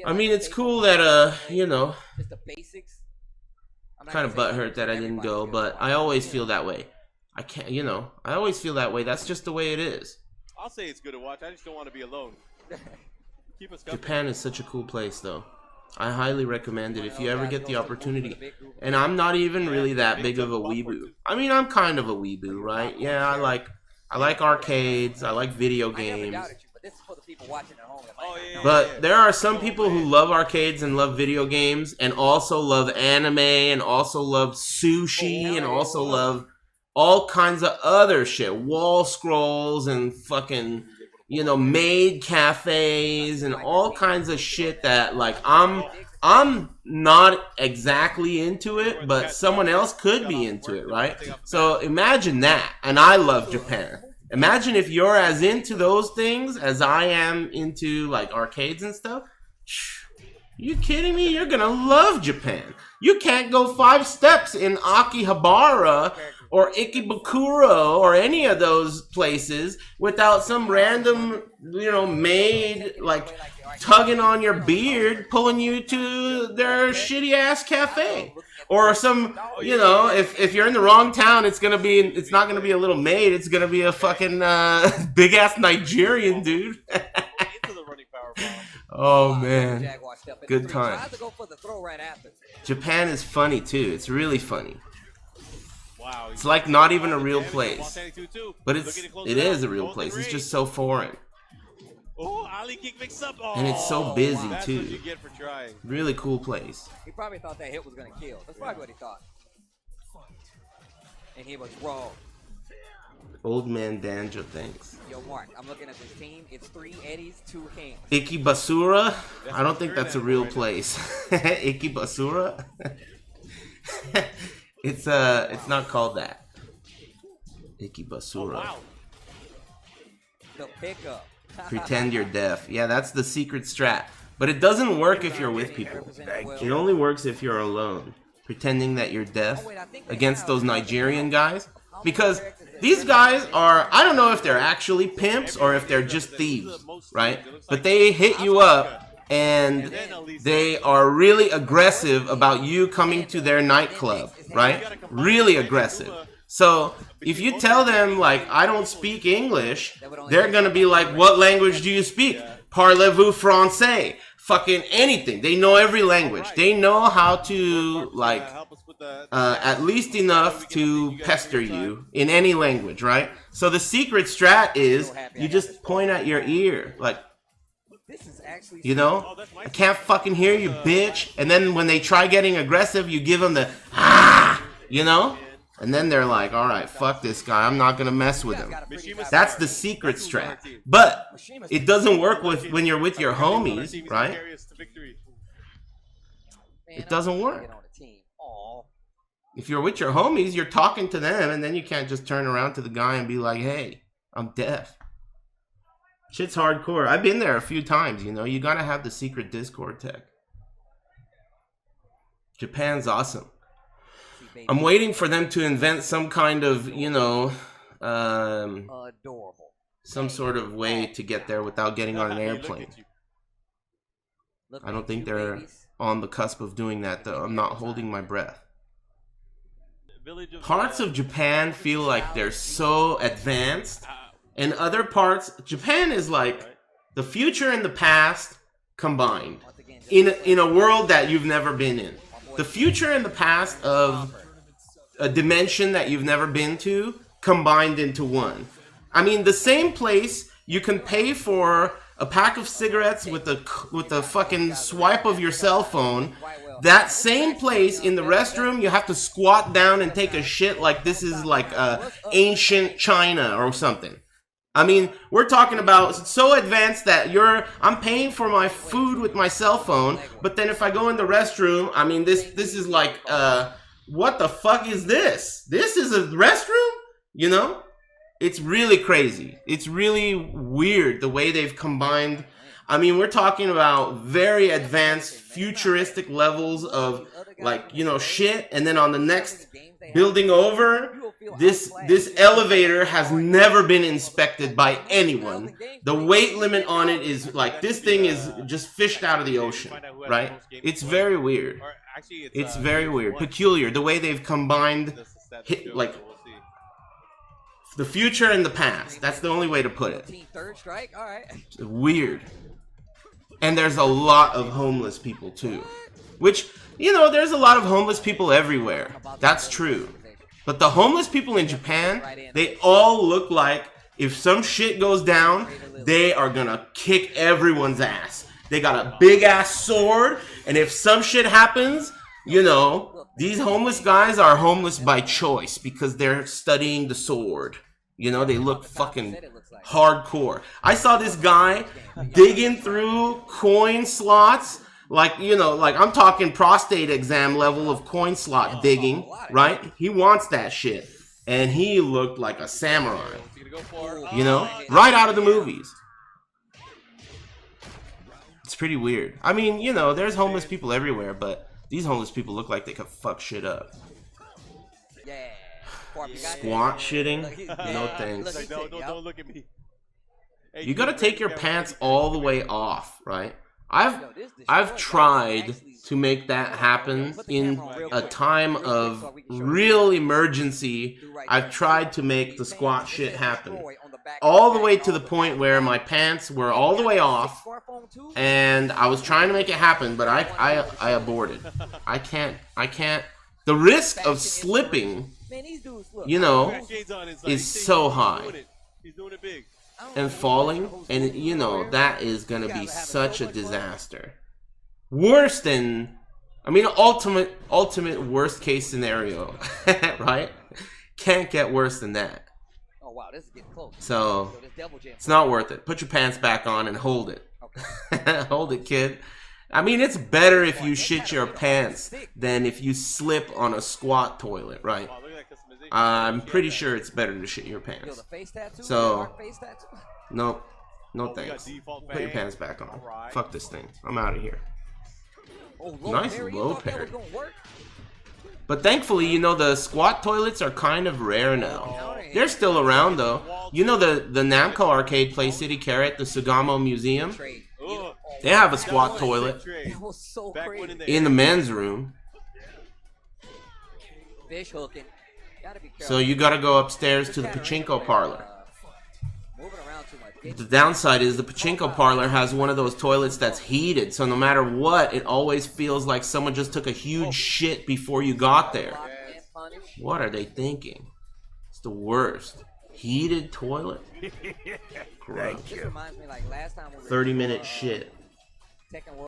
I mean, it's cool that, you know, kind of butthurt that I didn't go, but I always feel that way. I can't, you know, I always feel that way. That's just the way it is. I'll say it's good to watch. I just don't want to be alone. Keep us company. Japan is such a cool place, though. I highly recommend it if you ever get the opportunity. And I'm not even really that big of a weeaboo. I mean, I'm kind of a weeaboo, right? Yeah, I like arcades. I like video games. But there are some people who love arcades and love video games and also love anime and also love sushi and also love all kinds of other shit. Wall scrolls and fucking, you know, maid cafes and all kinds of shit that, like, I'm not exactly into it, but someone else could be into it, right? So imagine that. And I love Japan. Imagine if you're as into those things as I am into, like, arcades and stuff. You kidding me? You're gonna love Japan. You can't go 5 steps in Akihabara or Ikebukuro or any of those places without some random, you know, maid, like, tugging on your beard, pulling you to their shitty-ass cafe. Or some, you know, if you're in the wrong town, it's not gonna be a little maid, it's gonna be a fucking big-ass Nigerian dude. Oh, man. Good time. Japan is funny, too. It's really funny. It's like not even a real place. But it is a real place. It's just so foreign. And it's so busy, too. Really cool place. He probably thought that hit was going to kill. That's probably what he thought. And he was wrong. Old man Danjo, thanks. Yo, Mark, I'm looking at this team. It's 3 Eddies, 2 Kings. Ikebasura? I don't think that's a real place. Ikebasura? It's not called that. Ikebasura. Oh, wow. The pickup. Pretend you're deaf. Yeah, that's the secret strat. But it doesn't work if you're with people. It only works if you're alone. Pretending that you're deaf against those Nigerian guys. Because these guys are, I don't know if they're actually pimps or if they're just thieves, right? But they hit you up and they are really aggressive about you coming to their nightclub, right? Really aggressive. So if you tell them, like, I don't speak English, they're going to be like, what language do you speak? Parlez-vous français? Fucking anything. They know every language. They know how to, like, at least enough to pester you in any language, right? So the secret strat is you just point at your ear, like, you know, I can't fucking hear you, bitch. And then when they try getting aggressive, you give them the, you know? And then they're like, all right, fuck this guy. I'm not going to mess with him. That's the secret strat. But it doesn't work when you're with your homies, right? It doesn't work. If you're with your homies, you're talking to them, and then you can't just turn around to the guy and be like, hey, I'm deaf. Shit's hardcore. I've been there a few times, you know. You got to have the secret Discord tech. Japan's awesome. I'm waiting for them to invent some kind of, you know, some sort of way to get there without getting on an airplane. I don't think they're on the cusp of doing that, though. I'm not holding my breath. Parts of Japan feel like they're so advanced, and other parts, Japan is like the future and the past combined in a world that you've never been in. The future and the past of a dimension that you've never been to combined into one. I mean, the same place you can pay for a pack of cigarettes with a fucking swipe of your cell phone. That same place in the restroom, you have to squat down and take a shit like this is like ancient China or something. I mean, we're talking about so advanced that I'm paying for my food with my cell phone, but then if I go in the restroom, I mean, this is like, what the fuck is this? This is a restroom? You know? It's really crazy. It's really weird the way they've combined. I mean, we're talking about very advanced, futuristic levels of, like, you know, shit. And then on the next building over, this elevator has never been inspected by anyone. The weight limit on it is like, this thing is just fished out of the ocean, right? It's very weird. It's very weird. Peculiar. The way they've combined like the future and the past. That's the only way to put it. It's weird. And there's a lot of homeless people too. Which, you know, there's a lot of homeless people everywhere. That's true. But the homeless people in Japan, they all look like if some shit goes down, they are gonna kick everyone's ass. They got a big ass sword, and if some shit happens, you know, these homeless guys are homeless by choice because they're studying the sword. You know, they look fucking hardcore. I saw this guy digging through coin slots. Like, you know, like I'm talking prostate exam level of coin slot digging, right? He wants that shit. And he looked like a samurai. You know? Right out of the movies. It's pretty weird. I mean, you know, there's homeless people everywhere, but these homeless people look like they could fuck shit up. Squat shitting? No thanks. No, don't look at me. You gotta take your pants all the way off, right? I've tried to make that happen in a time of real emergency. I've tried to make the squat shit happen. All the way to the point where my pants were all the way off, and I was trying to make it happen, but I aborted. I can't. The risk of slipping, you know, is so high. And falling, and you know, that is gonna be such a disaster. Worse than, I mean, ultimate worst case scenario, right? Can't get worse than that. Oh wow, this is getting close. So it's not worth it. Put your pants back on and hold it. Hold it, kid. I mean, it's better if you shit your pants than if you slip on a squat toilet, right? I'm pretty sure it's better to shit your pants. So, no thanks. Put your pants back on. Fuck this thing. I'm out of here. Nice low parry. But thankfully, you know, the squat toilets are kind of rare now. They're still around, though. You know the Namco arcade place, City Carrot, the Sugamo Museum? They have a squat toilet in the men's room. Fish hooking. So you gotta go upstairs to the pachinko parlor. The downside is the pachinko parlor has one of those toilets that's heated, so no matter what, it always feels like someone just took a huge shit before you got there. What are they thinking? It's the worst. Heated toilet? Gross. 30-minute shit.